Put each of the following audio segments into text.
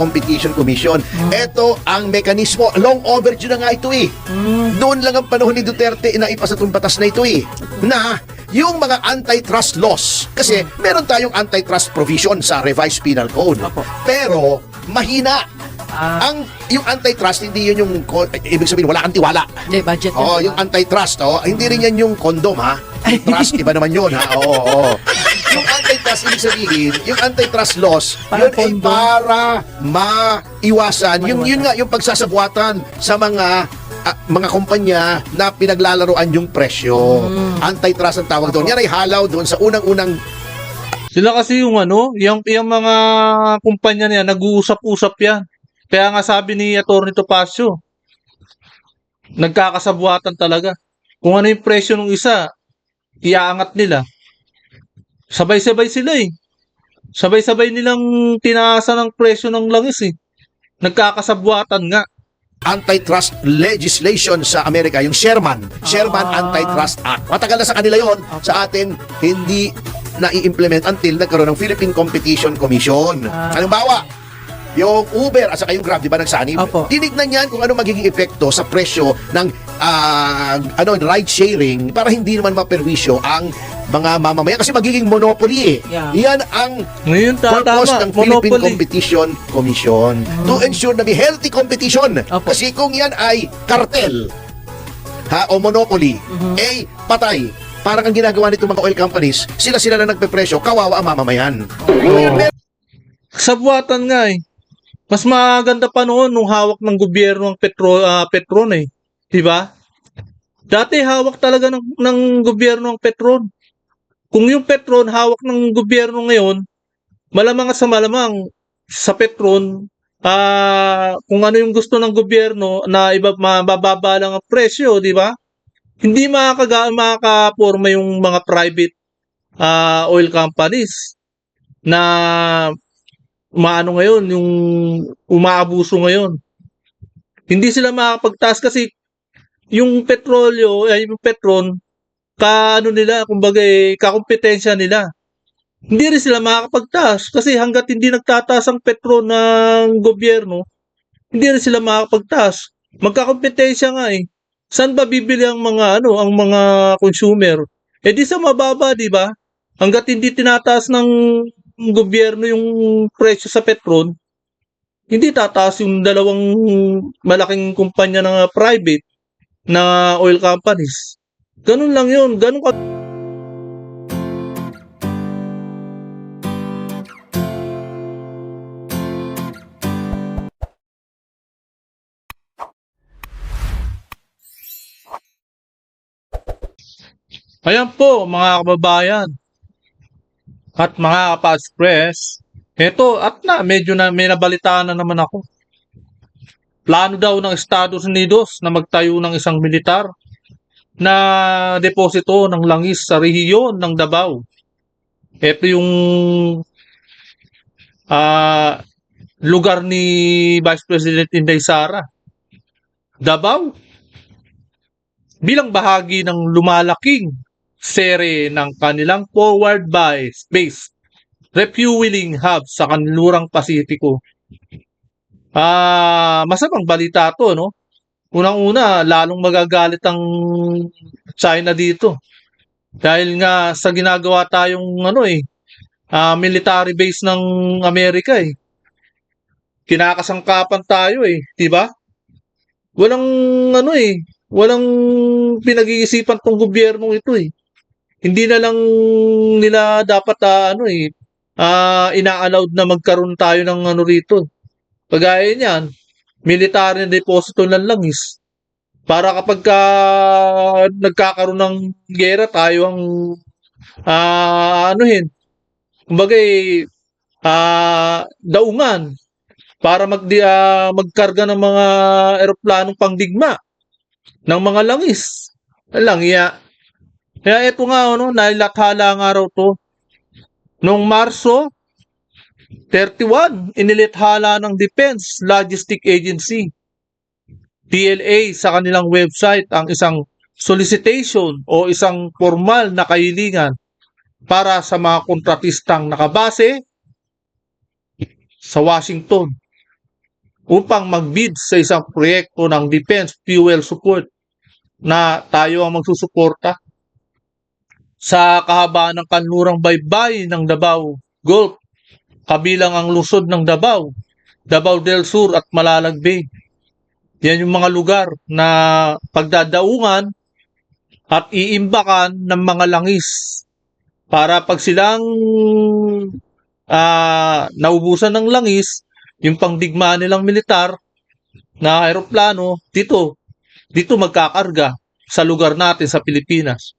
Competition Commission. Ito ang mekanismo. Long overdue na nga ito eh. Doon lang ang panahon ni Duterte na ipasa itong batas na ito eh. Na yung mga antitrust laws. Kasi meron tayong antitrust provision sa revised penal code. Pero mahina. Yung antitrust, hindi yun yung ibig sabihin, wala kang tiwala. Hindi, budget. Yung antitrust, hindi rin yan yung condom, ha? Trust, iba naman yun, ha? Oo. Yung antitrust, ibig sabihin, yung antitrust laws, Parang yun ay condom. para maiwasan. Yun nga, yung pagsasabuatan sa mga kumpanya na pinaglalaroan yung presyo. Antitrust ang tawag doon. Yan ay halaw doon sa unang-unang Sila kasi yung yung mga kumpanya niya, nag-uusap-usap yan. Kaya nga sabi ni Atty. Topacio, nagkakasabuatan talaga. Kung ano yung presyo ng isa, iaangat nila. Sabay-sabay sila eh. Sabay-sabay nilang tinaasa ng presyo ng langis eh. Nagkakasabuatan nga. antitrust legislation sa Amerika, yung Sherman Antitrust Act. Matagal na sa kanila yon. Sa atin, hindi na-i-implement until nagkaroon ng Philippine Competition Commission. Halimbawa, yung Uber at saka yung Grab, di ba nagsanib? Opo. Tinignan yan kung ano magiging epekto sa presyo ng ride sharing para hindi naman maperwisyo ang mga mamamayan kasi magiging monopoly eh. Yeah. Yan ang Ngayon purpose ng Philippine monopoly. Competition Commission to ensure na may healthy competition. Opo. Kasi kung yan ay kartel o monopoly, patay. Parang ang ginagawa nitong mga oil companies, sila na nagpepresyo, kawawa ang mamamayan. Sabuatan nga eh. Mas maganda pa noon nung hawak ng gobyerno ang Petron eh. 'Di ba? Dati hawak talaga ng gobyerno ang Petron. Kung yung Petron hawak ng gobyerno ngayon, malamang at sa malamang sa Petron, kung ano yung gusto ng gobyerno na mababa lang ang presyo, 'di ba? Hindi makakaporma yung mga private oil companies na ngayon, yung umaabuso ngayon. Hindi sila makakapagtaas kasi yung petrolyo, yung Petron, kumbaga kakompetensya nila. Hindi rin sila makakapagtaas kasi hanggat hindi nagtataas ang Petron ng gobyerno, hindi rin sila makakapagtaas. Magkakompetensya nga eh. Saan ba bibili ang mga consumer? Di sa mababa, di ba? Hanggat hindi tinataas ng gobyerno yung presyo sa Petron, hindi tataas yung dalawang malaking kumpanya ng private na oil companies. Ganun lang yun. Ganun ka. Ayan po mga kababayan at mga ka-Express. Medyo may nabalitaan na naman ako. Plano daw ng Estados Unidos na magtayo ng isang militar na deposito ng langis sa rehiyon ng Davao. Ito yung lugar ni Vice President Inday Sara. Davao. Bilang bahagi ng lumalaking sere ng kanilang forward base refueling hub sa kanlurang Pasipiko. Masamang balita to, no? Unang-una, lalong magagalit ang China dito. Dahil nga sa ginagawa tayong military base ng Amerika eh. Kinakasangkapan tayo eh, 'di ba? Walang pinag-iisipan tong gobyernong ito eh. Hindi na lang nila dapat ina-allowed na magkaroon tayo ng rito. Kagaya niyan, military na deposito ng langis. Para kapag nagkakaroon ng gera, tayo ang kumbaga daungan para magkarga ng mga eroplanong pangdigma ng mga langis. Kaya ito nga, nailathala nga raw to. Noong Marso 31, inilathala ng Defense Logistics Agency, DLA, sa kanilang website ang isang solicitation o isang formal na kahilingan para sa mga kontratistang nakabase sa Washington upang mag-bid sa isang proyekto ng defense fuel support na tayo ang magsusuporta sa kahabaan ng kanlurang baybay ng Davao Gulf, kabilang ang lungsod ng Davao, Davao del Sur at Malalag Bay. Yan yung mga lugar na pagdadaungan at iimbakan ng mga langis para pag silang naubusan ng langis, yung pangdigmaan nilang militar na aeroplano, dito magkakarga sa lugar natin sa Pilipinas.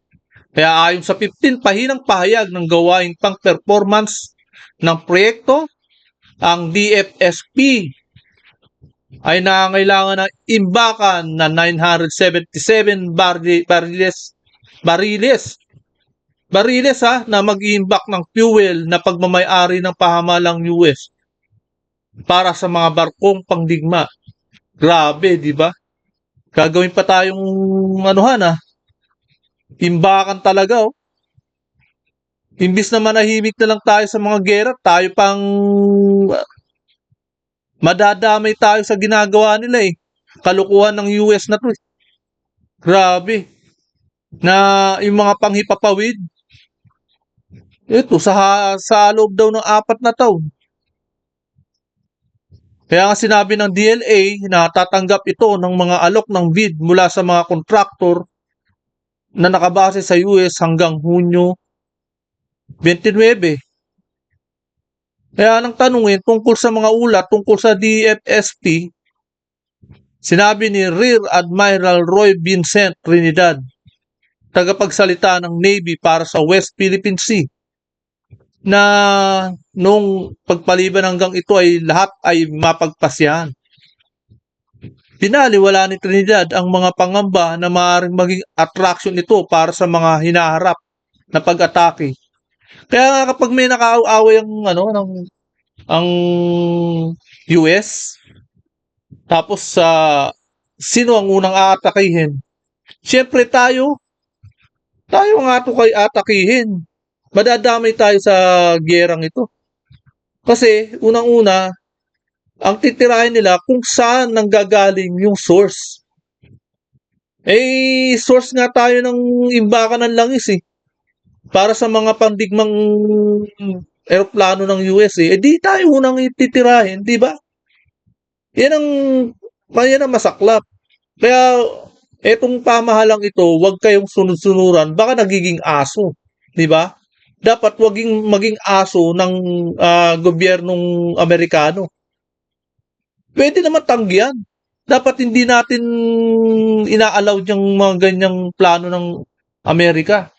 Kaya ayon sa 15 pahinang pahayag ng gawain pang performance ng proyekto, ang DFSP ay nangailangan ng imbakan na 977 bariles na mag-iimbak ng fuel na pagmamayari ng pahamalang US para sa mga barkong pangdigma. Grabe, di ba? Gagawin pa tayong imbakan talaga, oh. Imbis na manahimik na lang tayo sa mga gera, tayo pang madadamay tayo sa ginagawa nila eh. Kalukuhan ng US na to eh. Grabe. Na yung mga panghipapawid, ito sa loob daw ng 4 na taon. Kaya nga sinabi ng DLA na tatanggap ito ng mga alok ng bid mula sa mga kontraktor na nakabase sa US hanggang Hunyo 29. Kaya nang tanungin tungkol sa mga ulat tungkol sa DFSP, sinabi ni Rear Admiral Roy Vincent Trinidad, tagapagsalita ng Navy para sa West Philippine Sea, na nung pagpaliban hanggang ito ay lahat ay mapagpasyahan. Pinaliwala ni Trinidad ang mga pangamba na maaaring maging attraction ito para sa mga hinaharap na pag-atake. Kaya kapag may nakaaway ang US, tapos sino ang unang aatakihin? Siyempre tayo nga ito kay atakihin. Madadamay tayo sa gerang ito. Kasi unang-una, ang titirahin nila kung saan nanggagaling yung source. Source nga tayo ng imbakan ng langis eh. Para sa mga pandigmang eroplano ng US eh. Di tayo unang ititirahin, di ba? Yan ang masaklap. Kaya etong pamahalang ito, wag kayong sunod-sunuran, baka nagiging aso, di ba? Dapat maging aso ng gobyernong Amerikano. Pwede naman tanggihan. Dapat hindi natin ina-allow yung mga ganyang plano ng Amerika.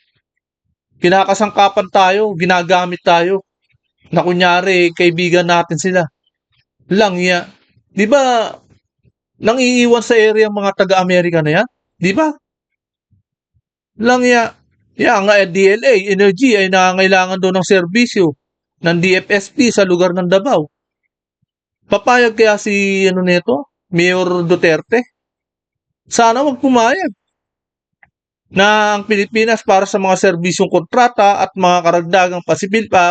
Kinakasangkapan tayo, ginagamit tayo, na kunyari kaibigan natin sila. Langya. Di ba, nang iiwan sa area ang mga taga-Amerika na yan? Di ba? Langya. Ang DLA, Energy, ay nangangailangan doon ng serbisyo ng DFSP sa lugar ng Davao. Papayag kaya si Mayor Duterte? Sana wag pumayag na ang Pilipinas para sa mga serbisyong kontrata at mga karagdagang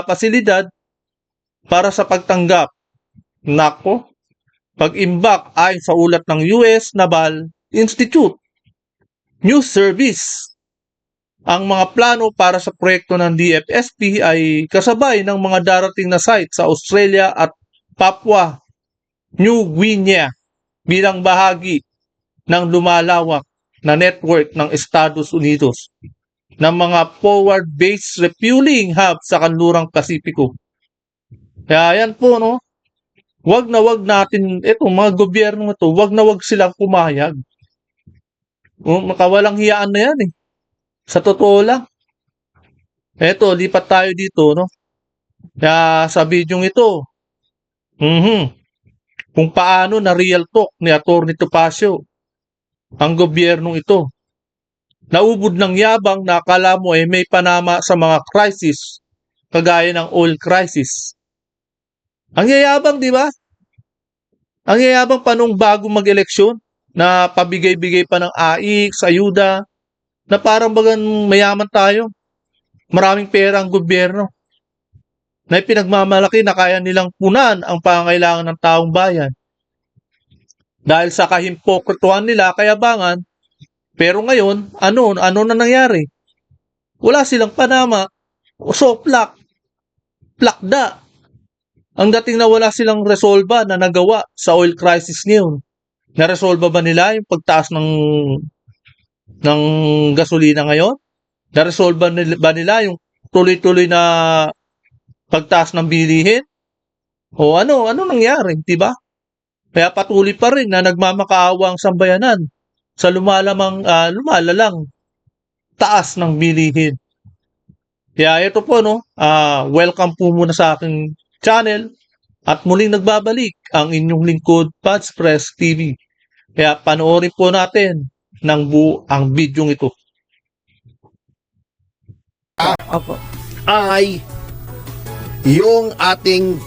pasilidad para sa pagtanggap. Nako, pag-imbak ayon sa ulat ng US Naval Institute News Service. Ang mga plano para sa proyekto ng DFSP ay kasabay ng mga darating na site sa Australia at Papua New Guinea bilang bahagi ng lumalawak na network ng Estados Unidos ng mga forward-based refueling hub sa kanlurang Pasipiko. Kaya yan po, no? Wag natin, mga gobyerno ito, wag silang pumayag. Makawalang hiyaan na yan eh. Sa totoo lang. Lipat tayo dito, no? Kaya sa bidyong ito, kung paano na real talk ni Atty. Topacio ang gobyernong ito. Naubod ng yabang na akala mo ay may panama sa mga crisis, kagaya ng oil crisis. Ang yayabang, di ba? Ang yayabang pa nung bago mag-eleksyon, na pabigay-bigay pa ng AIX, ayuda, na parang bagang mayaman tayo. Maraming pera ang gobyerno. Na ipinagmamalaki na kaya nilang punan ang pangangailangan ng taong bayan. Dahil sa kahimpokrituhan nila, kayabangan. Pero ngayon, ano na nangyari? Wala silang panama. So, plakda. Ang dating na wala silang resolba na nagawa sa oil crisis ngayon. Naresolba ba nila yung pagtaas ng gasolina ngayon? Naresolba ba nila yung tuloy-tuloy na pagtaas ng bilihin? O ano nangyari, di ba? Kaya patuloy pa rin na nagmamakaawa ang sambayanan sa lumalalang taas ng bilihin. Kaya ito po, welcome po muna sa aking channel at muling nagbabalik ang inyong lingkod, Pads Press TV. Kaya panoorin po natin ng ang video ito. Opo. Ay yung ating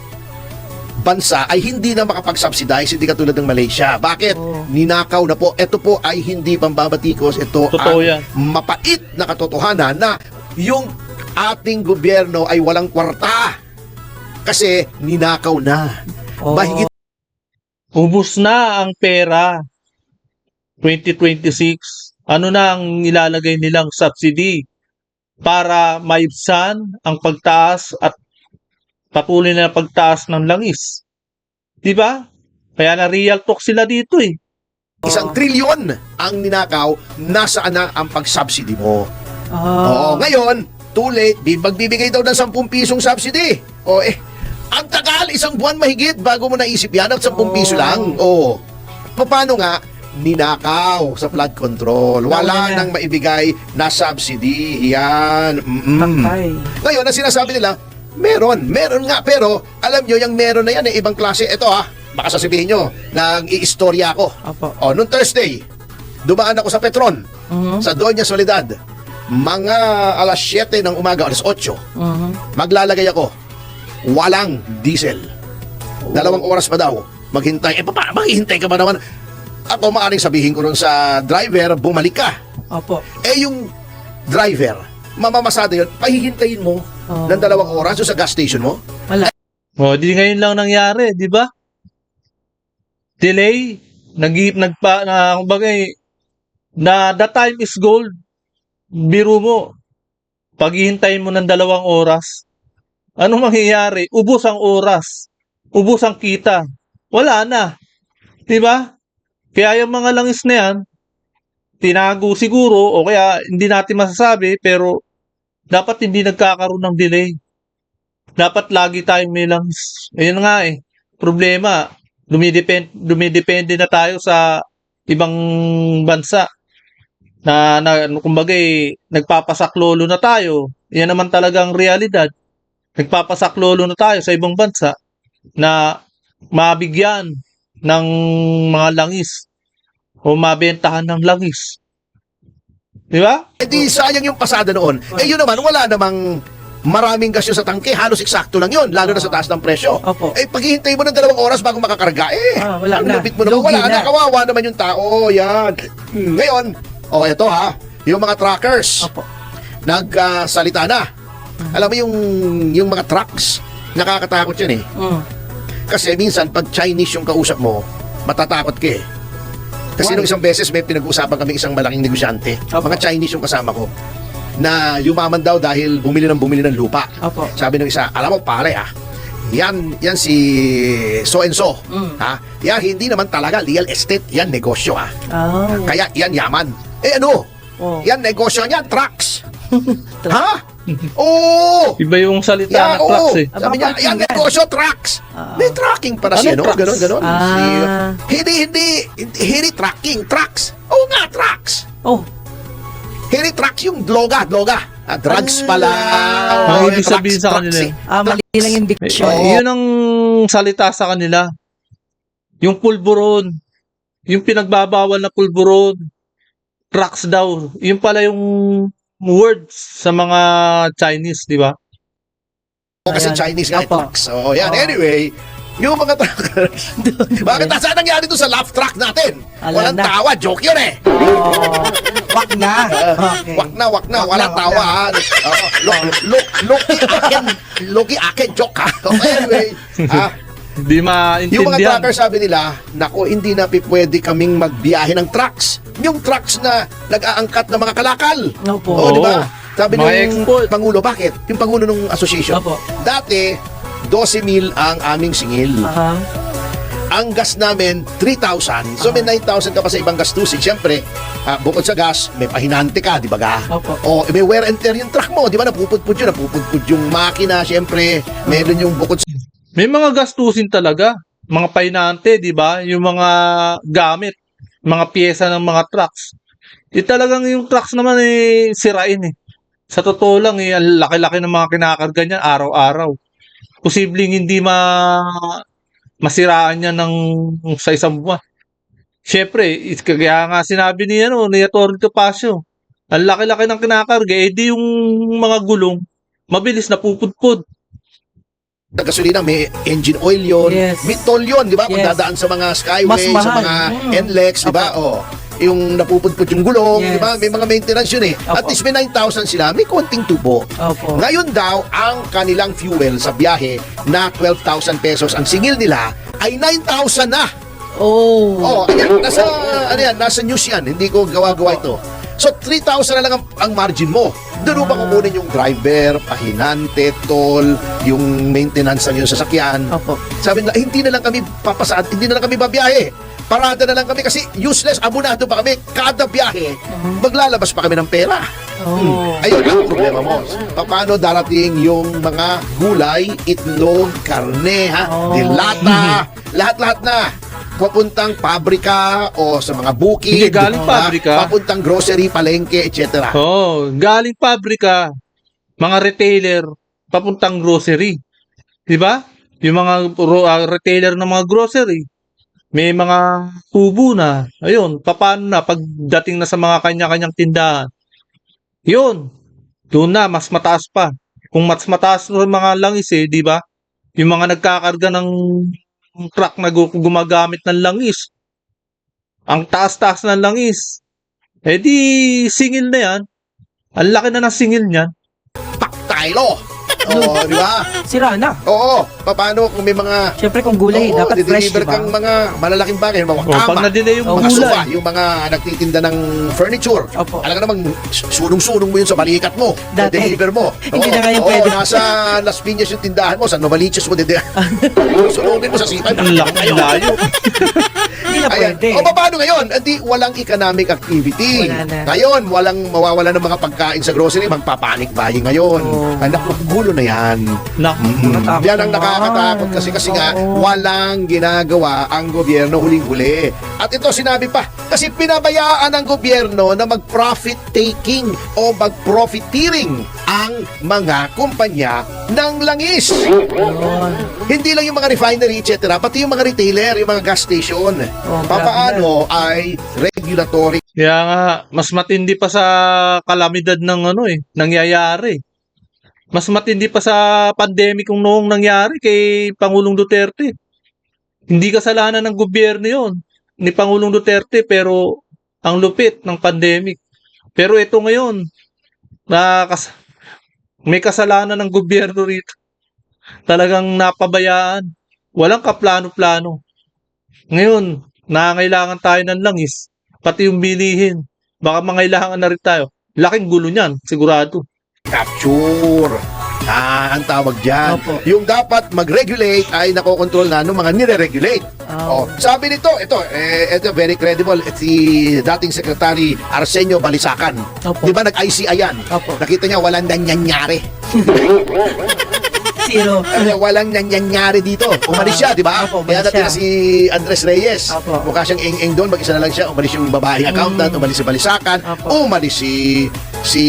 bansa ay hindi na makapag-subsidize, hindi katulad ng Malaysia. Bakit? Oo. Ninakaw na po. Ito po ay hindi pambabatikos. Ito Totoo ang yan. mapait na katotohanan na yung ating gobyerno ay walang kwarta. Kasi ninakaw na. Oo. Mahigit Ubus na ang pera. 2026. Ano na ang ilalagay nilang subsidy para maibsan ang pagtaas at patuloy na pagtaas ng langis. Di ba? Kaya na real talk sila dito eh. 1 trilyon ang ninakaw, nasaan na ang pag-subsidy mo? Ah. Oo, ngayon, too late, magbibigay daw ng 10 pisong subsidy. O ang tagal, 1 buwan mahigit bago mo naisip yan at 10 piso lang. O, paano nga? Ninakaw sa flood control. Wala Wala na. nang maibigay na subsidy. Yan. Patay. Ngayon, ang sinasabi nila, meron nga, pero alam nyo, yung meron na yan, ibang klase. Ito baka sasabihin nyo, nag-iistorya ako. Opo. O, noong Thursday, dumaan ako sa Petron, Mhm. sa Doña Soledad. Mga alas 7 ng umaga, alas 8, Mhm. maglalagay ako. Walang diesel. 2 oras pa daw. Maghintay. Maghihintay ka ba naman? Ako maaaring sabihin ko nun sa driver, bumalik ka. Opo. Yung driver, mamamasada yun, pahihintayin mo Oo. ng 2 oras doon sa gas station mo. Wala. O, di ngayon lang nangyari, di ba? Delay, kumbaga, na the time is gold. Biro mo, paghihintayin mo ng 2 oras, anong mangyayari? Ubos ang oras, ubos ang kita, wala na. Di ba? Kaya yung mga langis na yan, tinago siguro, o kaya hindi natin masasabi, pero dapat hindi nagkakaroon ng delay. Dapat lagi tayong may langis. Ayun nga problema, dumidepende na tayo sa ibang bansa na kumbaga nagpapasaklolo na tayo. Yan naman talagang realidad. Nagpapasaklolo na tayo sa ibang bansa na mabigyan ng mga langis o mabentahan ng langis. Di ba? Di sayang yung pasada noon. Yun naman, wala namang maraming gas yun sa tangke. Halos eksakto lang yun, lalo na sa taas ng presyo. Opo. Paghihintay mo ng 2 oras bago makakarga, wala ang na. lupit mo naman. Lugi Wala na, kawawa naman yung tao. Yan. Ngayon, ito yung mga truckers. Opo. Nagsalita na. Alam mo yung mga trucks, nakakatakot yan Mm. Kasi minsan, pag Chinese yung kausap mo, matatakot ka Kasi Why? nung isang beses, may pinag-uusapan kami isang malaking negosyante. Opo. Mga Chinese yung kasama ko. Na yumaman daw dahil bumili ng lupa. Opo. Sabi ng isa, alam mo pare yan si so and so. Yan hindi naman talaga real estate, yan negosyo Kaya yan yaman. Ano? Oh. Yan negosyo niyan, trucks. Ha? Oo! Iba yung salita ng trucks Sabi niya, Baka yan parking negosyo, trucks. May tracking para siya, no? trucks? Ganon. Ah. Hindi tracking, trucks. Oo nga, trucks. Oh. Hindi trucks yung droga. Drugs pala. Ang ibig sabihin sa kanila Mali lang yung diction. Yun ang salita sa kanila. Yung pulburon, yung pinagbabawal na pulburon, trucks daw. Yun pala yung words sa mga Chinese, di ba? Kasi Ayan. Chinese nga, Opo. trucks. Yan. Oo. Anyway, yung mga truckers. Bakit saan nangyari doon sa laugh track natin? Alam Walang na. tawa, joke yun Wag na. Okay. Wak na, walang Wag tawa. Loki akin, joke Anyway, Di Yung mga maintindihan. trucker sabi nila, nako, hindi na pwede kaming magbiyahe ng trucks. Yung trucks na nag-aangkat ng mga kalakal. Opo. Oo, di ba? Sabi Mga nung export. Pangulo, bakit? Yung Pangulo ng association. Opo. Dati, 12,000 ang aming singil. Aha. Ang gas namin, 3,000. So may 9,000 ka pa sa ibang gastusin. Siyempre, bukod sa gas, may pahinante ka, di ba ga? Opo. O may wear and tear yung truck mo, di ba? Napupudpud yung makina, siyempre. Meron yung bukod sa May mga gastusin talaga. Mga painante, di ba? Yung mga gamit, mga pyesa ng mga trucks. Talagang yung trucks naman sirain eh. Sa totoo lang ang laki-laki ng mga kinakarga niyan araw-araw. Posibleng hindi masiraan niya sa isang buwan. Siyempre, kaya nga sinabi ni Atty. Topacio, ang laki-laki ng kinakarga, di yung mga gulong, mabilis na pupudpud. gasolina, may engine oil yun, Yes. may toll yun, di ba? Kung Yes. dadaan sa mga skyway, Mas mahal. sa mga Mm. NLEX, di ba? O, yung napupudpud yung gulong, Yes. di ba? May mga maintenance yun eh. At Opo. least may 9,000 sila, may konting tubo. Opo. Ngayon daw, ang kanilang fuel sa biyahe na 12,000 pesos, ang singil nila ay 9,000 na. Oh. Oh, ayan, nasa news yan, hindi ko gawa-gawa ito. So, 3,000 na lang ang margin mo. Doon mo ba kukunin yung driver, pahinante, toll, yung maintenance ng yung sasakyan. Opo. Sabi nila, hindi na lang kami papasaan, hindi na lang kami babiyahe. Parada na lang kami kasi useless, abonado pa kami. Kada biyahe, maglalabas pa kami ng pera. Oh. Ayun ang problema mo. Paano darating yung mga gulay, itlog, karne, Oh. dilata, lahat-lahat na. Papuntang pabrika o sa mga bukid. Hindi, galing pabrika. Papuntang grocery, palengke, etc. Oh, galing pabrika, mga retailer, papuntang grocery. 'Di ba? Yung mga retailer ng mga grocery, may mga tubo na. Ayun, paano na pagdating na sa mga kanya-kanyang tindahan? 'Yun. Doon na mas mataas pa. Kung mas mataas yung mga langis 'di ba? Yung mga nagkakarga ng truck na gumagamit ng langis. Ang taas-taas ng langis. Di singil na yan. Ang laki na ng singil niyan. Paktaylo! Oo, di ba? Sira na. Oo, paano kung may mga Siyempre kung gulay, Oo, dapat fresh, dideliver diba? kang mga malalaking bagay, mga Pag kama, na-delay yung mga gulay. sofa, yung mga nagtitinda ng furniture. Opo. Alam ka namang sunong-sunong mo yun sa balikat mo. Dati. Deliver mo. Hindi na ngayon Oo, pwede. nasa Las Piñas yung tindahan mo, sa Novaliches mo, sunugin mo sa sipay. Ang laki ng layo. Hindi na Ayan. pwede. O paano ngayon? Hindi, walang economic activity. Wala na. Ngayon, walang mawawala ng mga pagkain sa grocery, magpapanik buying ngayon. Oo. Ay, naku, gulo na yan. Natakot Yan ang naman. nakakatakot kasi nga Oo. walang ginagawa ang gobyerno huling-huli. At ito sinabi pa, kasi pinabayaan ng gobyerno na mag-profit taking o mag-profiteering ang mga kumpanya ng langis. Yun. Hindi lang yung mga refinery, etc. Pati yung mga retailer, yung mga gas station. Oh, Papaano ay regulatory Kaya nga, mas matindi pa sa kalamidad ng nangyayari. Mas matindi pa sa pandemic kung noong nangyari kay Pangulong Duterte. Hindi kasalanan ng gobyerno yon ni Pangulong Duterte, pero ang lupit ng pandemic. Pero ito ngayon, may kasalanan ng gobyerno rito. Talagang napabayaan. Walang kaplano-plano. Ngayon, nangangailangan tayo ng langis, pati yung bilihin. Baka mangailangan na rin tayo. Laking gulo niyan, sigurado. capture. Ang tawag dyan. Opo. Yung dapat mag-regulate ay nakokontrol na ng mga nire-regulate. Oh. Sabi nito, ito very credible. Si dating Secretary Arsenio Balisacan. Opo. Di ba nag-ICI yan? Opo. Nakita niya walang nangyanyari. Zero. Walang nangyanyari dito. Umalis siya, di ba? Opo, Kaya umalis natira siya. si Andres Reyes. Opo. Mukha siyang eng-eng doon. Mag-isa na lang siya. Umalis yung babaeng accountant. Umalis si Balisacan. Opo. Umalis si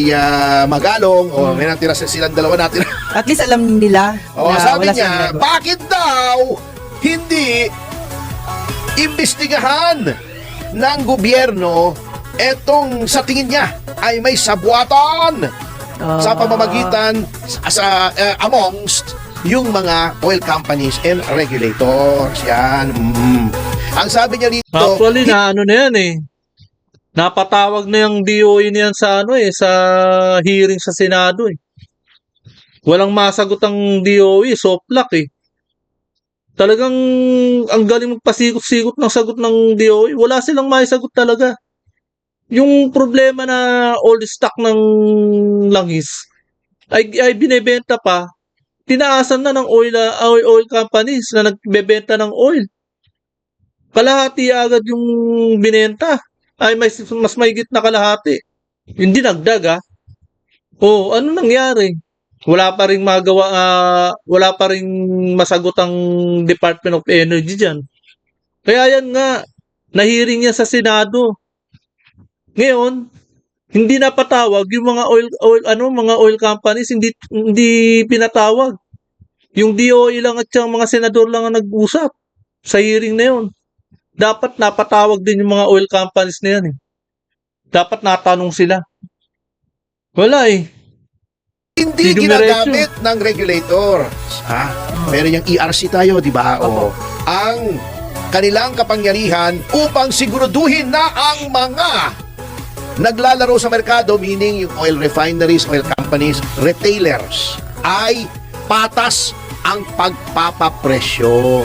Magalong. O may natira silang dalawa natin. At least alam nila O, na sabi wala niya, silang ginagawa. bakit daw hindi imbestigahan ng gobyerno etong sa tingin niya ay may sabwatan sa pamamagitan amongst yung mga oil companies and regulators. Yan. Ang sabi niya dito, Actually, na yan Napatawag na yung DOE niyan sa sa hearing sa Senado. Walang masagot ang DOE, soft lock . Talagang ang galing magpasikot-sikot ng sagot ng DOE. Wala silang maisagot talaga. Yung problema na old stock ng langis ay binebenta pa, tinaasan na ng oil companies na nagbebenta ng oil. Kalahati agad yung binenta. Ay mas mahigit na kalahati. Yung dinagdag. Oh, ano nangyari? Wala pa ring masagot ang Department of Energy diyan. Kaya yan nga, nahiring niya sa Senado. Ngayon, hindi napatawag yung mga oil companies, hindi pinatawag. Yung DOE lang at yung mga senador lang ang nag-usap sa hearing na yun. Dapat napatawag din yung mga oil companies na yan eh. Dapat natanong sila. Wala eh. Hindi Hindi ginagamit ng regulator. Meron yung ERC tayo, di ba? O, ang kanilang kapangyarihan upang siguraduhin na ang mga naglalaro sa merkado, meaning yung oil refineries, oil companies, retailers, ay patas ang pagpapapresyo.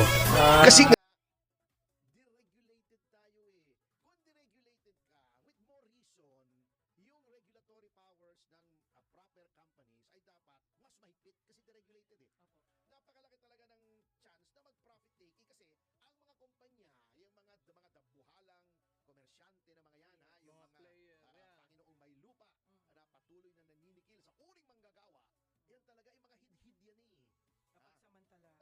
Kasi nga, deregulated tayo eh. Kung deregulated ka, with more reason, yung regulatory powers ng proper companies ay dapat mas mahigpit kasi deregulated eh. Napakalaki talaga ng chance na mag-profit taking kasi ang mga kumpanya, yung mga dabuhalang komersyante na mga yan, yung mga Panginoong may lupa na patuloy na naninikil sa uring manggagawa, yan talaga yung mga hid-hid yan eh. Oo, basta't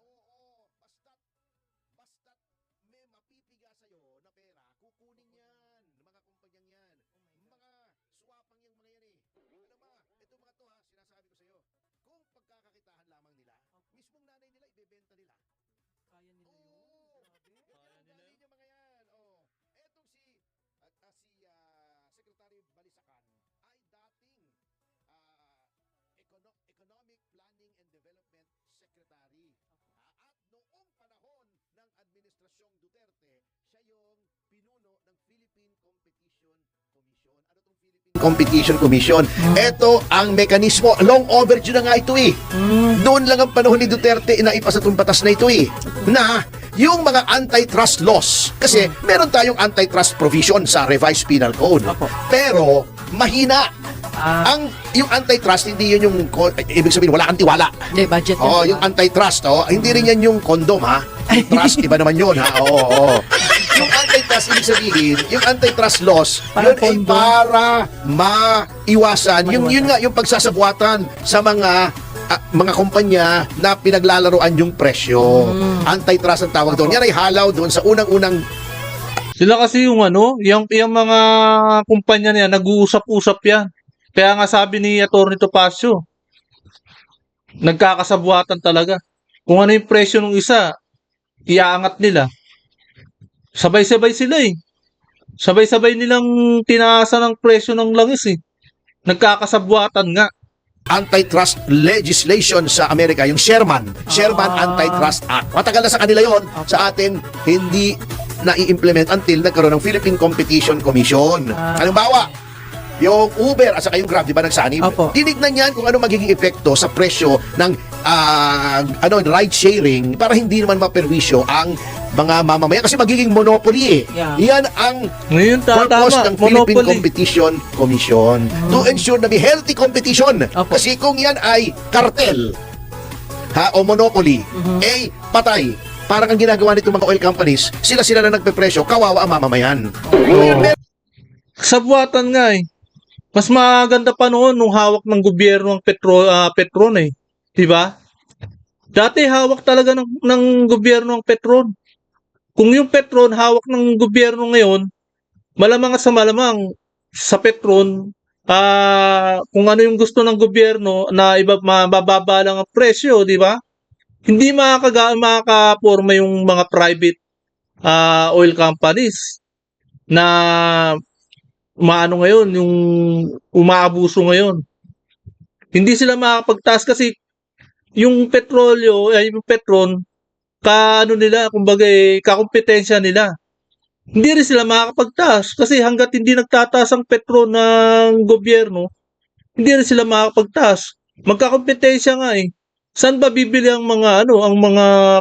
may mapipiga sa'yo na pera, kukunin yan, mga kumpanyang yan. Mga swapang yung mga yan eh. Alam ba, ito mga to ha, sinasabi ko sa'yo, kung pagkakakitahan lamang nila, mismong nanay nila, ibebenta nila. Kaya nila yun? Oo, ganyan ang ugali niya mga yan. Oh, etong Secretary Balisacan ay dating Economic Planning and Development Secretary. At noong panahon ng Administrasyong Duterte, siya yung pinuno ng Philippine Competition Commission. Ano tong Philippine Competition Commission? Ito ang mekanismo. Long overdue na nga ito eh. Doon lang ang panahon ni Duterte inaipasa itong batas na ito eh. Na yung mga antitrust laws. Kasi meron tayong antitrust provision sa revised penal code. Pero mahina. Yung antitrust, hindi yun yung, ibig sabihin, wala kang tiwala. Hindi, budget yun. Oh, yung antitrust, hindi rin yan yung condom, ha? Yung trust, iba naman yun, ha? Oo. Yung antitrust, ibig sabihin, yung antitrust laws, Parang yun ay condom. para maiwasan. Yun nga, yung pagsasabuatan sa mga kumpanya na pinaglalaroan yung presyo. Antitrust ang tawag doon. Yan ay halaw doon sa unang-unang Sila kasi yung yung mga kumpanya niya, nag-uusap-usap yan. Kaya nga sabi ni Atty. Topacio, nagkakasabuatan talaga. Kung ano yung presyo ng isa, iaangat nila. Sabay-sabay sila eh. Sabay-sabay nilang tinaasa ng presyo ng langis eh. Nagkakasabuatan nga. antitrust legislation sa Amerika, yung Sherman Antitrust Act. Matagal na sa kanila yon. Sa atin, hindi na-i-implement until nagkaroon ng Philippine Competition Commission. Halimbawa, yung Uber at saka yung Grab, di ba nagsanib? Opo. Tinignan yan kung ano magiging epekto sa presyo ng ride sharing para hindi naman maperwisyo ang mga mamamayan kasi magiging monopoly eh. Yeah. Yan ang Ngayon, purpose tama. ng Philippine Monopoly. Competition Commission to ensure na may healthy competition. Opo. Kasi kung yan ay kartel o monopoly, patay. Parang ang ginagawa nito mga oil companies, sila na nagpepresyo, kawawa ang mamamayan. Sabuatan nga eh. Mas maganda pa noon nung hawak ng gobyerno ang Petron eh. 'Di ba? Dati hawak talaga ng gobyerno ang Petron. Kung yung Petron hawak ng gobyerno ngayon, malamang at sa malamang sa Petron, kung ano yung gusto ng gobyerno na mababa lang ang presyo, 'di ba? Hindi makakaporma yung mga private oil companies na yung umaabuso ngayon. Hindi sila makakapagtaas kasi yung yung Petron, kumbaga kakumpetensya nila. Hindi rin sila makakapagtaas kasi hanggat hindi nagtataas ang Petron ng gobyerno, hindi rin sila makakapagtaas. Magkakumpetensya nga eh. Saan ba bibili ang mga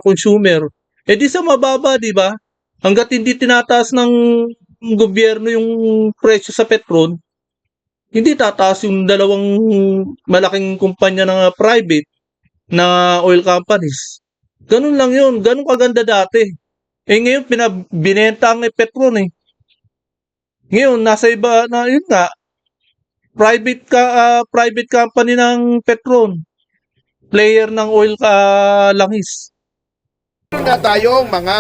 consumer? Eh di sa mababa, di ba? Hanggat hindi tinataas ng gobyerno yung presyo sa petron, hindi tataas yung dalawang malaking kumpanya ng private na oil companies. Ganun lang yun. Ganun kaganda dati. Eh ngayon, binenta ang petron eh. Ngayon, nasa iba na, yun nga, private company ng petron. Player ng oil langis. Meron nga tayong mga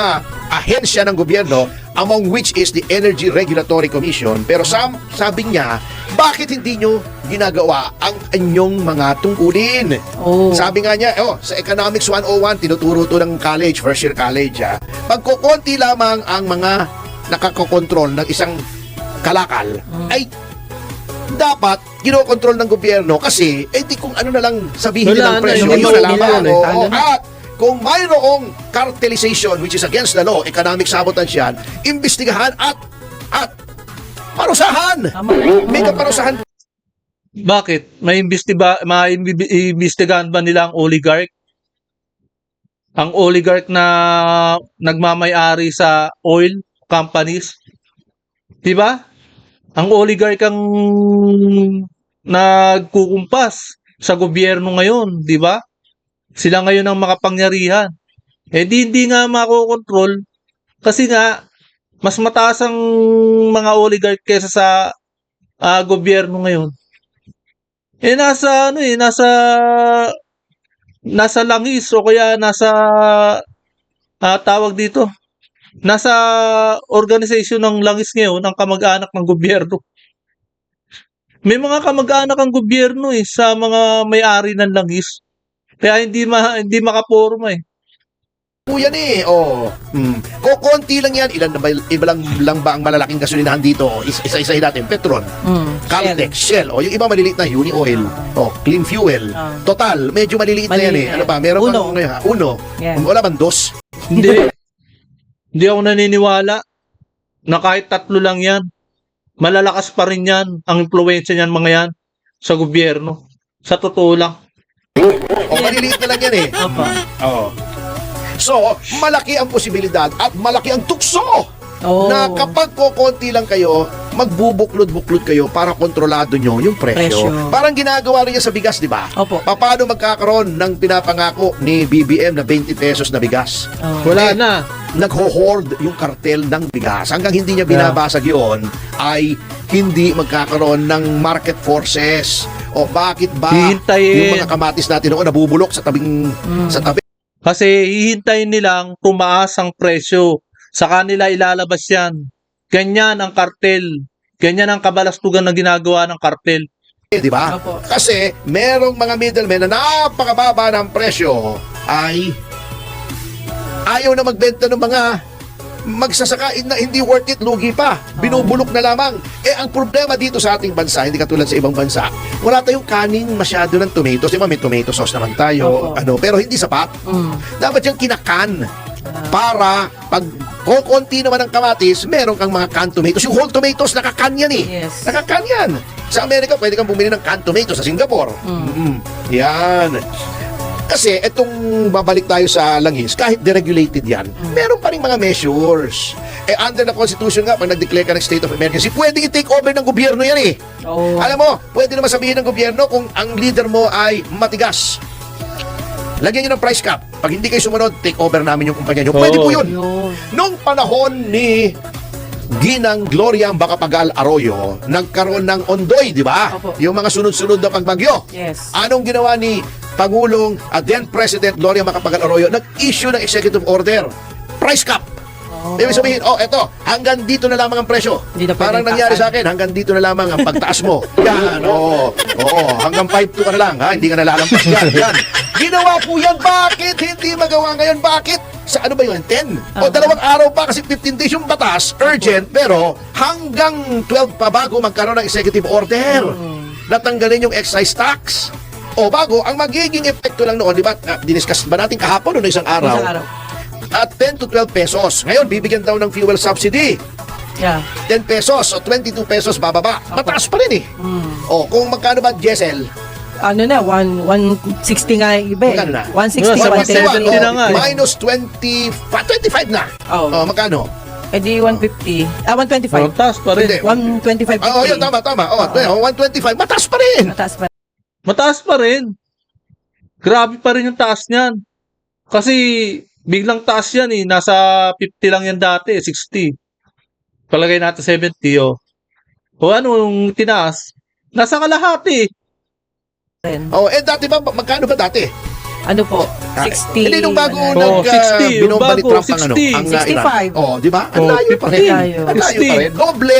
ahensya ng gobyerno, among which is the Energy Regulatory Commission. Pero sabi niya, bakit hindi nyo ginagawa ang inyong mga tungkulin? Oh. Sabi nga niya, sa Economics 101, tinuturo to ng college, first year college, pagkukunti lamang ang mga nakakokontrol ng isang kalakal, ay dapat kinokontrol ng gobyerno kasi di kung ano na lang sabihin Wala nilang na, presyo, yung yun na iba lamang. yun, Oo. talo na. At kung mayroong cartelization which is against the law, economic sabotage yan, imbestigahan at parusahan. Tama. May kaparusahan. Bakit? Maimbestigahan ba nila ang oligarch? Ang oligarch na nagmamay-ari sa oil companies? Diba? Ang oligarch ang nagkukumpas sa gobyerno ngayon, di ba? Sila ngayon ang makapangyarihan. Hindi nga makokontrol kasi nga mas mataas ang mga oligarch kaysa sa gobyerno ngayon. Nasa langis o kaya nasa tawag dito. Nasa organization ng langis ngayon ang kamag-anak ng gobyerno. May mga kamag-anak ang gobyerno sa mga may-ari ng langis. Kaya hindi makaporma eh. Yan Kukunti lang yan. Iba lang ba ang malalaking gasolinahan dito? Isa-isahin natin. Petron, Caltex, Shell. O yung iba maliliit na Uni Oil. Clean Fuel. Total, medyo maliliit na yan eh. Maliliit. Ano pa? Meron Uno. pang Uno. Yan. Wala bang dos? Hindi ako naniniwala na kahit 3 lang yan, malalakas pa rin yan, ang impluwensya niyan mga yan sa gobyerno. Sa totoo lang. Maliliit na lang yan eh. Opo. So, malaki ang posibilidad at malaki ang tukso na kapag kukunti lang kayo, magbubuklod-buklod kayo para kontrolado nyo yung presyo. Parang ginagawa rin yan sa bigas, di ba? Opo. Paano magkakaroon ng pinapangako ni BBM na 20 pesos na bigas? Wala na. Nagho-hoard yung kartel ng bigas. Hanggang hindi niya binabasag yun, ay hindi magkakaroon ng market forces. O bakit ba Hihintayin. yung mga kamatis natin noon nabubulok sa tabi? Kasi hihintayin nilang tumaas ang presyo. Sa kanila ilalabas yan. Ganyan ang kartel. Ganyan ang kabalastugan na ginagawa ng kartel. Di ba? Opo. Kasi merong mga middlemen na napakababa ng presyo ay ayaw na magbenta ng mga magsasaka na hindi worth it, lugi pa. Binubulok na lamang. Ang problema dito sa ating bansa, hindi katulad sa ibang bansa, wala tayong kanin masyado ng tomatoes. Diba may tomato sauce naman tayo, pero hindi sapat. Dapat yung kinakan para pag kukunti naman ang kamatis, meron kang mga canned tomatoes. Yung whole tomatoes, nakakan yan eh. Yes. Nakakan yan. Sa Amerika, pwede kang bumili ng canned tomatoes sa Singapore. Yan. Kasi itong babalik tayo sa langis, kahit deregulated yan, meron pa rin mga measures. Under the Constitution nga, pag nag-declare ka ng state of emergency, pwede i-take over ng gobyerno yan eh. Alam mo, pwede naman sabihin ng gobyerno kung ang leader mo ay matigas. Lagyan nyo ng price cap. Pag hindi kayo sumunod, take over namin yung kumpanya nyo. Pwede po yun. Nung panahon ni Ginang Gloria Macapagal Arroyo, nagkaroon ng ondoy, di ba? Opo. Yung mga sunod-sunod na pagbagyo. Yes. Anong ginawa ni Pangulong then President Gloria Macapagal Arroyo? Nag-issue ng executive order. Price cap. Ibig sabihin, eto, hanggang dito na lamang ang presyo. Hindi na Parang pwedeng nangyari taasan. sa akin, hanggang dito na lamang ang pagtaas mo. Yan, hanggang 5.2 ka na lang, ha? Hindi ka nalalampas. Yan. Ginawa po yan. Bakit hindi magawa ngayon? Bakit? Sa ano ba yun? 10? O 2 araw pa kasi 15 days yung batas, urgent, pero hanggang 12 pa bago magkaroon ng executive order. Natanggalin yung excise tax. O bago, ang magiging epekto lang noon, di ba? Diniscuss ba natin kahapon o isang araw? Isang araw. At 10 to 12 pesos. Ngayon, bibigyan daw ng fuel subsidy. Yeah. 10 pesos o 22 pesos bababa. Mataas pa rin eh. O kung magkano ba diesel? Ano na, 160 nga yung iba eh. Magkano na? 160, 170 170. na nga eh. Minus 25 na. Oo. Magkano? Eh di 150. Ah, 125. Oh, taas pa rin. Hindi. 125. Yun, tama. 125. Mataas pa rin. Mataas pa. Mataas pa rin. Grabe pa rin yung taas niyan. Kasi biglang taas yan eh. Nasa 50 lang yan dati, 60. Palagay natin 70, oh. O ano yung tinaas? Nasa kalahati. rin. Dati ba, magkano ba dati? Ano po? 60. Hindi, nung bago Oh, 60, yung binomba ni bago, Trump ang 60. ang 65. Iran. Di ba? Ang Oh, layo pa rin. 50. Layo. Ang layo pa rin.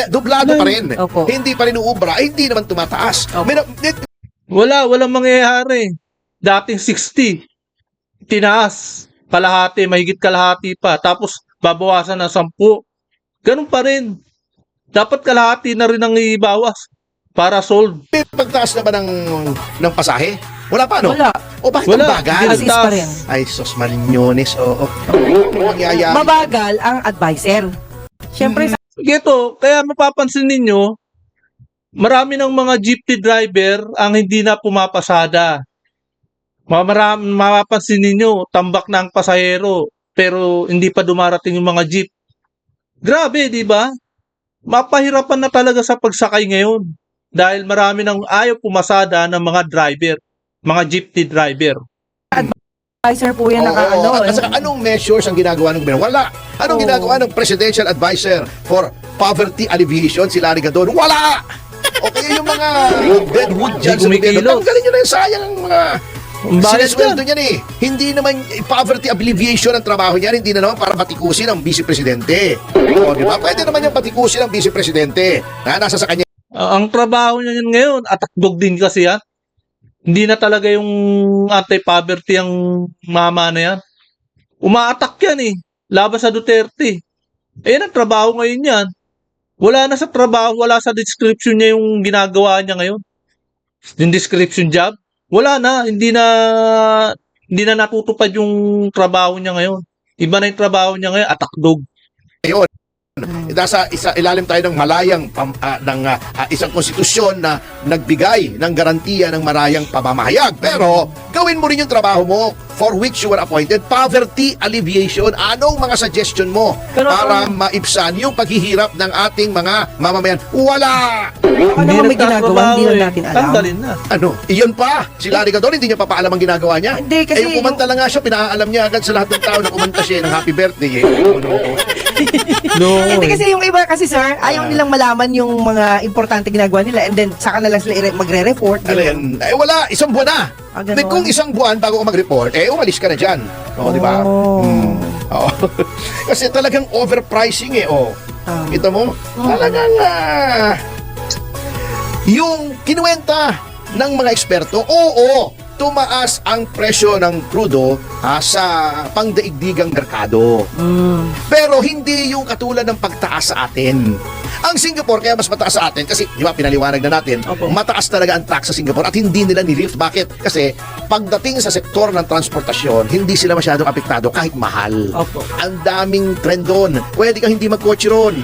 Doblado pa rin. Opo. Hindi pa rin uubra. Hindi naman tumataas. Opo. Walang mangyayari. Dating 60. Tinaas. Kalahati, mahigit kalahati pa. Tapos babawasan na 10. Ganun pa rin. Dapat kalahati na rin ang ibawas para solve. May pagtaas na ba ng pasahe? Wala pa, no? Wala. O bakit Wala. ang bagal? As is pa rin. Ay, sos malinyones. Oo. Mangyayari. Mabagal ang advisor. Siyempre, Ito, kaya mapapansin ninyo, marami ng mga jeepney driver ang hindi na pumapasada. Mapapansin ninyo, tambak na ang pasahero, pero hindi pa dumarating yung mga jeep. Grabe, di ba? Mapahirapan na talaga sa pagsakay ngayon dahil marami nang ayaw pumasada ng mga driver, mga jeepney driver. advisor po yan nakaano. At saka, anong measures ang ginagawa ng gobyerno? Wala. Anong Oo. ginagawa ng Presidential Advisor for Poverty Alleviation, si Larry Gadon? Wala! O kaya yung mga deadwood dyan sa gobyerno, kumikilos. tanggalin nyo na yung sayang ang mga Ang bayad sinesweldo niyan eh. Hindi naman poverty alleviation ang trabaho niyan, hindi na naman para patikusin ang Vice Presidente. O, di ba? Pwede naman yung patikusin ang Vice Presidente na nasa sa kanya. Ang trabaho niya ngayon, atakdog din kasi yan. Hindi na talaga yung anti-poverty ang mama na yan. Umaatak yan eh. Laban sa Duterte. Ang trabaho ngayon yan. Wala na sa trabaho, wala sa description niya yung ginagawa niya ngayon. Yung description job, wala na. Hindi na natutupad yung trabaho niya ngayon. Iba na yung trabaho niya ngayon, atakdog. Nasa ilalim tayo ng malayang isang konstitusyon na nagbigay ng garantiya ng marayang pamamahayag. Pero gawin mo rin yung trabaho mo for which you were appointed, poverty alleviation. Anong mga suggestion mo Pero, para maibsan yung paghihirap ng ating mga mamamayan? Wala! Ano naman may ginagawa, hindi lang natin alam. Tanggalin na. Ano? Iyon pa. Si Larry Gadon, hindi niya papaalam ang ginagawa niya. Hindi, kasi yung kumanta lang nga siya, pinaalam niya agad sa lahat ng tao na kumanta siya ng happy birthday. No. Hindi kasi yung iba kasi sir, ayaw nilang malaman yung mga importante ginagawa nila and then saka na lang sila magre-report. Alin? Wala, isang buwan na. Ganon. Kung isang buwan bago ka mag-report, umalis ka na dyan. O, di ba? Oh. Oo. Kasi talagang overpricing Ah. Kita mo? Talagang yung kinuwenta ng mga eksperto, oo, tumaas ang presyo ng krudo sa pangdaigdigang merkado. Pero hindi yung katulad ng pagtaas sa atin. Ang Singapore kaya mas mataas sa atin kasi di ba pinaliwanag na natin, Opo. mataas talaga ang tax sa Singapore at hindi nila nilift. Bakit? Kasi pagdating sa sektor ng transportasyon, hindi sila masyadong apektado kahit mahal. Opo. Ang daming trend doon. Pwede kang hindi magkotse ron.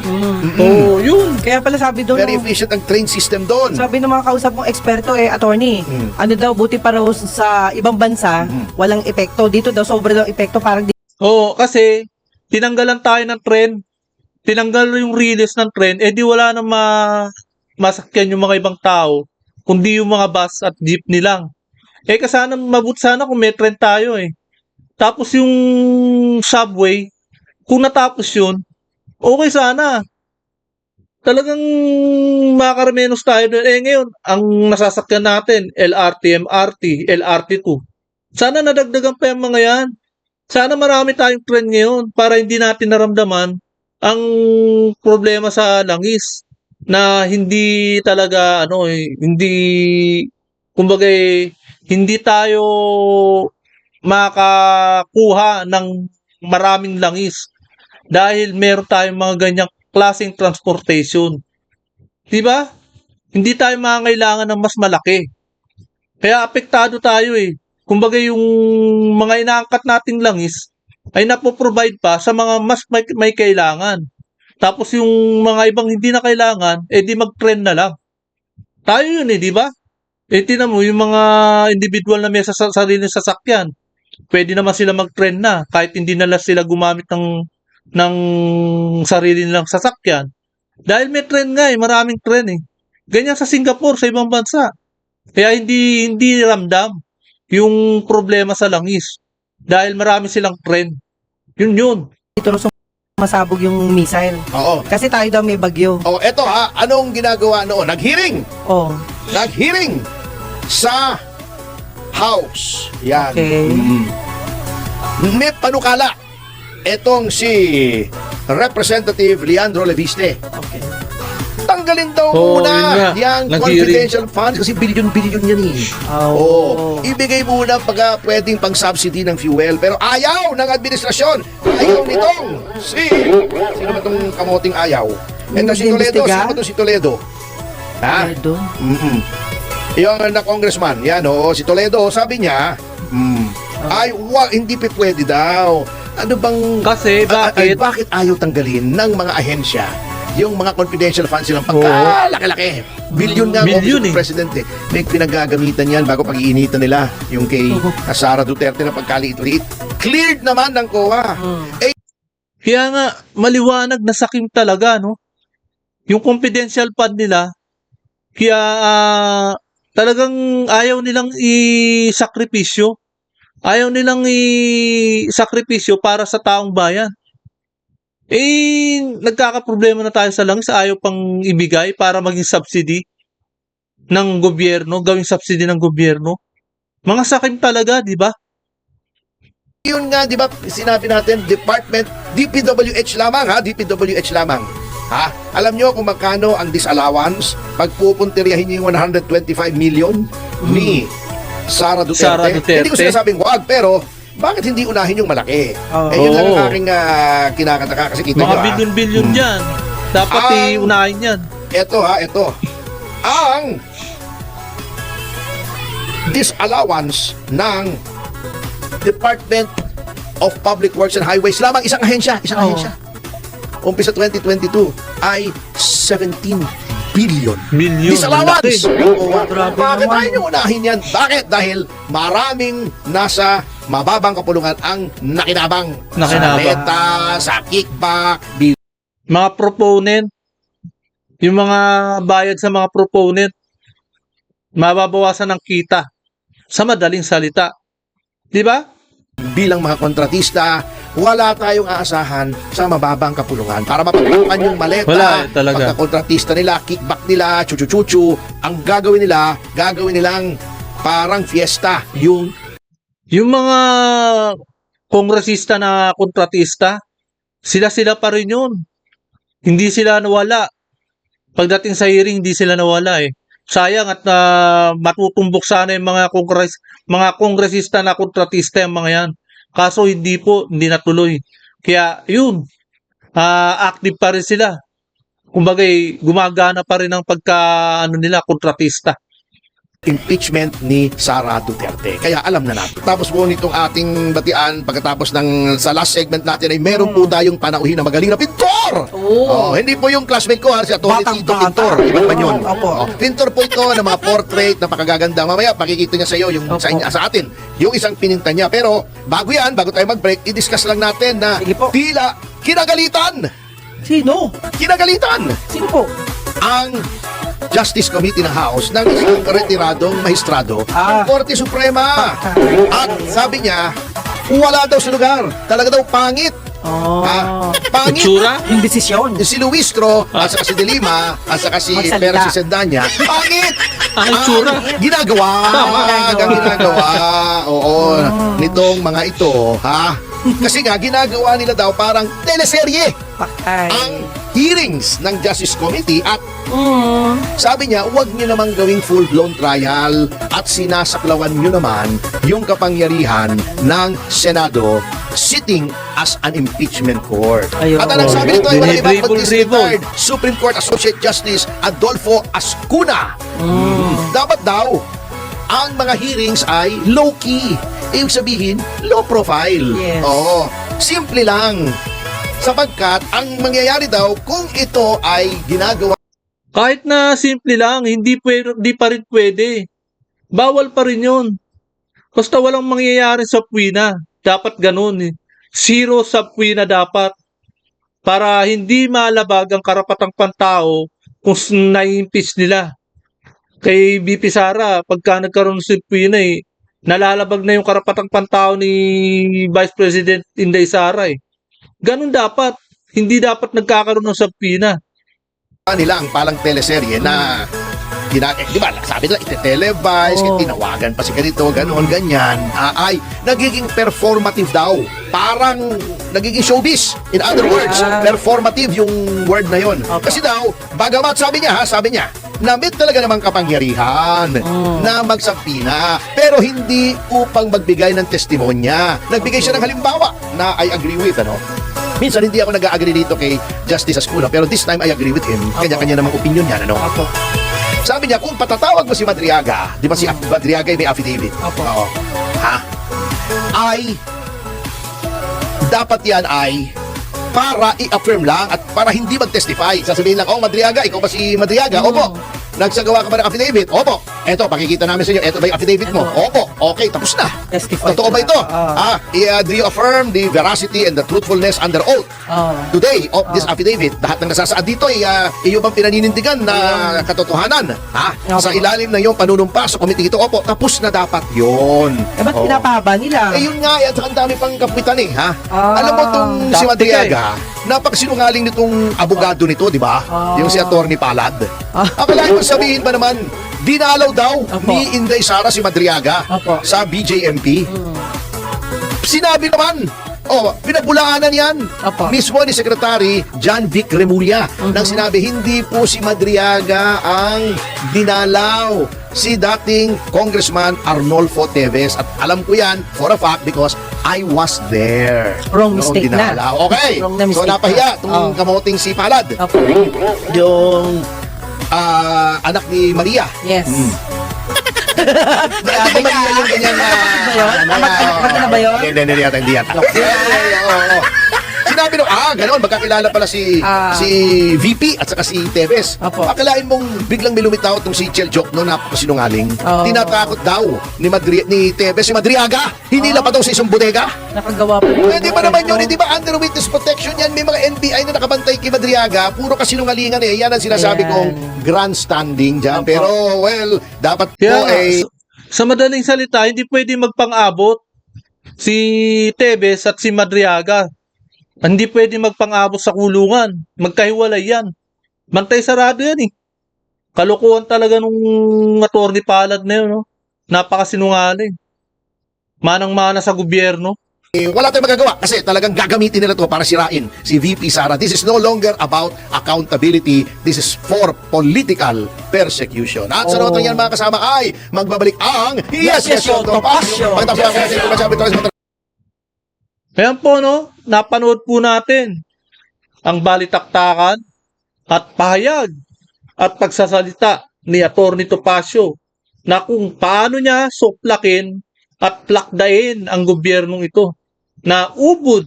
Oh, yun. Kaya pala sabi doon, Very efficient ang train system doon. sabi ng mga kausap mong eksperto attorney, ano daw, buti para sa ibang bansa, walang epekto. Dito daw, sobra daw epekto, parang Oo, kasi tinanggalan tayo ng trend. Tinanggal yung release ng trend, di wala na masakyan yung mga ibang tao, kundi yung mga bus at jeepney lang. Kasana, mabuti sana kung may trend tayo eh. Tapos yung subway, kung natapos yun, okay sana. Talagang makakarmenos tayo doon. Ngayon, ang nasasakyan natin, LRT, MRT, LRT2. Sana nadagdagan pa yung mga yan. Sana marami tayong trend ngayon para hindi natin naramdaman ang problema sa langis na hindi talaga hindi kumbaga hindi tayo makakuha ng maraming langis dahil meron tayong mga ganyang klaseng transportation. 'Di ba? Hindi tayo mangailangan ng mas malaki. Kaya apektado tayo eh. Kumbaga yung mga inaangkat nating langis ay napoprovide pa sa mga mas may kailangan. Tapos yung mga ibang hindi na kailangan, di mag-trend na lang. Tayo yun di ba? Tingnan mo, yung mga individual na may sariling sasakyan, pwede naman sila mag-trend na kahit hindi na lang sila gumamit ng sarili nilang sasakyan. Dahil may trend nga maraming trend eh. Ganyan sa Singapore, sa ibang bansa. Kaya hindi ramdam yung problema sa langis. Dahil marami silang trend. Yun. Dito masabog yung missile. Oo. Kasi tayo daw may bagyo. Oh, eto ha, anong ginagawa noon? Nag-hearing sa House. Yan. Okay. May panukala. Etong si Representative Leandro Leviste. Okay. Tanggalin daw Oo, muna yun nga. yung Nag-hearing. confidential funds kasi billion-billion yan eh. Oh. Ibigay muna pagka pwedeng pang-subsidy ng fuel. Pero ayaw ng administrasyon. Ayaw nitong sino ba itong kamoting ayaw? Ito si Toledo. Nag-iimbestiga? Sino ba itong si Toledo? Ha? Toledo? Yung na congressman, yan si Toledo, sabi niya, ay, hindi pa pwede daw. Ano bang... Kasi bakit? bakit ayaw tanggalin ng mga ahensya yung mga confidential funds silang pagkalaki-laki? Bilyon nga Bilyon Office of President eh. May pinagagamitan yan bago pag-iinitan nila yung kay Sara Duterte na pagkaliit-liit. Cleared naman ng COA. Kaya nga, maliwanag na sakim talaga, no? Yung confidential fund nila, kaya talagang ayaw nilang i-sakripisyo. Ayaw nilang i-sakripisyo para sa taong bayan. Nagkakaproblema na tayo sa langis, ayaw pang ibigay para maging subsidy ng gobyerno, gawing subsidy ng gobyerno. Mga sakim talaga, di ba? Yun nga, di ba, sinabi natin, DPWH lamang, ha? DPWH lamang. Ha? Alam nyo kung magkano ang disallowance pag pupuntiryahin niyo yung 125 million ni Sara Duterte? Sara Duterte. Hindi ko sinasabing wag, pero bakit hindi unahin yung malaki? Oo. Yun lang ang aking kinakataka kasi kita Mga nyo, ha? bilyon-bilyon dyan. Dapat iunahin yan. Ito. Ang disallowance ng Department of Public Works and Highways lamang isang ahensya. Umpisa 2022 ay 17 billion. Milyon. Disallowance! Laki. Oo. Grabe Bakit naman. tayo nyo unahin yan? Bakit? Dahil maraming nasa mababang kapulungan ang nakinabang. Sa Nakinabang. renta, sa kickback, Mga proponent, yung mga bayad sa mga proponent, mababawasan ng kita. Sa madaling salita. Di ba? bilang mga kontratista, wala tayong aasahan sa mababang kapulungan. Para mapagpapan yung maleta, Wala, talaga. pagkakontratista nila, kickback nila, chuchu-chuchu, ang gagawin nilang parang fiesta. Yung Yung mga kongresista na kontratista, sila pa rin yun. Hindi sila nawala. Pagdating sa hearing, hindi sila nawala eh. Sayang at matutumbok sana yung mga kongresista na kontratista yung mga yan. Kaso hindi natuloy. Kaya yun, active pa rin sila. Kumbaga gumagana pa rin ang nila, kontratista. impeachment ni Sara Duterte. Kaya alam na natin. Tapos po nitong ating batian, pagkatapos sa last segment natin ay meron po tayong panauhin na magaling na pintor! Hindi po yung classmate ko, si Atty. Tito Pintor. Iba pa yun. Pintor po ito ng mga portrait na pakagaganda. Mamaya, pakikita niya sa iyo yung sa atin. Yung isang pininta niya. Pero bago tayo mag-break, i-discuss lang natin na Sige po. tila kinagalitan! Sino? Kinagalitan! Sino po? Ang Justice Committee ng House ng isang retiradong maestrado ng Korte Suprema. At sabi niya, wala daw sa lugar. Talaga daw pangit. Pangit. Itsura? Yung desisyon. Si Luistro, at saka si De Lima, at saka si Magsalita. Percy Sendanya, pangit! Ang itsura. Ginagawa. Ginagawa. Oo. Nitong mga ito, ha? Kasi nga, ginagawa nila daw parang teleserye Pakay. ang hearings ng Justice Committee at sabi niya, huwag niyo namang gawing full-blown trial at sinasaklawan niyo naman yung kapangyarihan ng Senado sitting as an impeachment court. Ayun. At ang sabi nito ay walang ibang kundi si Dribble. retired Supreme Court Associate Justice Adolfo Ascuna. Dapat daw, ang mga hearings ay low-key. Ibig sabihin, low profile. Yes. Oo. Simple lang. Sapagkat ang mangyayari daw kung ito ay ginagawa Kahit na simple lang, hindi pa rin pwede. bawal pa rin yun. Basta walang mangyayari sa puwina. Dapat ganun eh. Zero sa puwina dapat. Para hindi malabag ang karapatang pantao kung na-impeach nila. Kay BP Sara, pagka nagkaroon sa puwina eh, nalalabag na yung karapatang pantao ni Vice President Inday Sara eh. Ganun dapat. Hindi dapat nagkakaroon ng subpoena. Nila ang palang teleserye na di ba, sabi nila ite-televise, tinawagan pa si ganito, ganoon, ganyan, ay nagiging performative daw. Parang nagiging showbiz. In other words, performative yung word na yon. Kasi daw, bagamat sabi niya, namit talaga namang kapangyarihan na magsabina, pero hindi upang magbigay ng testimonya. Nagbigay siya ng halimbawa na I agree with, ano? Minsan hindi ako nag-agree dito kay Justice Ascuna, pero this time I agree with him. Kanya-kanya namang opinion niya, ano? Sabi niya, kung patatawag mo si Madriaga, di ba si Madriaga ay may affidavit? Oo. Ha? Ay, dapat yan ay para i-affirm lang at para hindi mag-testify. Sasabihin lang, Madriaga, ikaw ba si Madriaga? Opo. Nagsagawa ka ba ng affidavit? Opo. Eto, pakikita namin sa inyo. Eto ba yung affidavit mo? Opo. Okay, tapos na. Testify. Totoo ba ito? Do you affirm the veracity and the truthfulness under oath today of this affidavit? Lahat ng nasasaad dito ay iyo bang pinaninindigan na katotohanan? Sa ilalim ng iyong panunumpa sa komite ito, opo, tapos na dapat yun. Ba't pinapahaba nila? Yun nga, at ang dami pang kapitan eh, ha? Alam mo itong si Madriaga, napakasinungaling nitong abogado nito, di ba? Yung si Attorney Palad. Akalain mo sabihin pa naman, dinalaw daw ni Inday Sara si Madriaga sa BJMP. Sinabi naman, pinabulaanan yan. Mismo ni Secretary John Vic Remulla nang sinabi, hindi po si Madriaga ang dinalaw, si dating Congressman Arnolfo Teves. At alam ko yan for a fact because I was there. Wrong mistake na. Okay, Wrong na so mistake napahiya itong kamoting si Palad. Yung anak ni Maria. Yes. Anak ni Maria yung ganyan na... Anak na ba yun? Hindi yata. Sinabi nung, gano'n, magkakilala pala si VP at saka si Teves. Akalain mong biglang may lumitaw itong si Chel Joc, no, napakasinungaling. Tinatakot daw ni Teves, si Madriaga. Hinila pa daw sa isang bodega. Nakagawa pa. Pwede ba naman yun? Hindi ba under witness protection yan? May mga NBI na nakabantay kay Madriaga. Puro kasinungalingan eh. Yan ang sinasabi kong grandstanding dyan. Pero, well, dapat po sa madaling salita, hindi pwede magpang-abot si Teves at si Madriaga. Hindi pwede magpang-abot sa kulungan. Magkahiwalay yan. Bantay sarado yan eh. Kalokohan talaga nung Attorney Palad na yun. No? Napakasinungaling. Manang-mana sa gobyerno. Wala tayong magagawa kasi talagang gagamitin nila to para sirain si VP Sara. This is no longer about accountability. This is for political persecution. At sa notang yan mga kasama ay magbabalik ang Yes, Yo, Topasyo. Ayan po, no? Napanood po natin ang balitaktakan at pahayag at pagsasalita ni Atty. Topacio na kung paano niya suplakin at plakdain ang gobyernong ito na ubod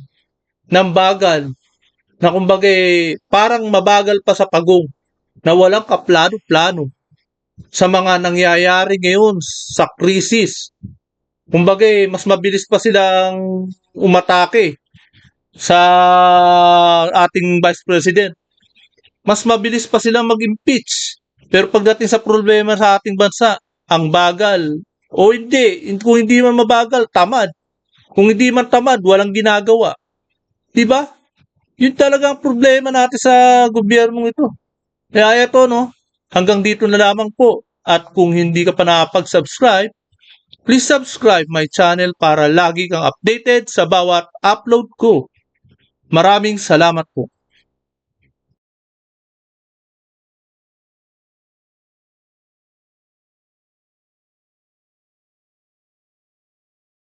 ng bagal na kumbaga parang mabagal pa sa pagong na walang kaplano-plano sa mga nangyayari ngayon sa krisis. Kumbaga mas mabilis pa silang umatake sa ating Vice President. Mas mabilis pa silang mag-impeach. Pero pagdating sa problema sa ating bansa, ang bagal. O hindi, kung hindi man mabagal, tamad. Kung hindi man tamad, walang ginagawa. Diba? Yun talaga ang problema natin sa gobyernong ito. Kaya ito, no? Hanggang dito na lamang po. At kung hindi ka pa nakapag-subscribe, please subscribe my channel para lagi kang updated sa bawat upload ko. Maraming salamat po.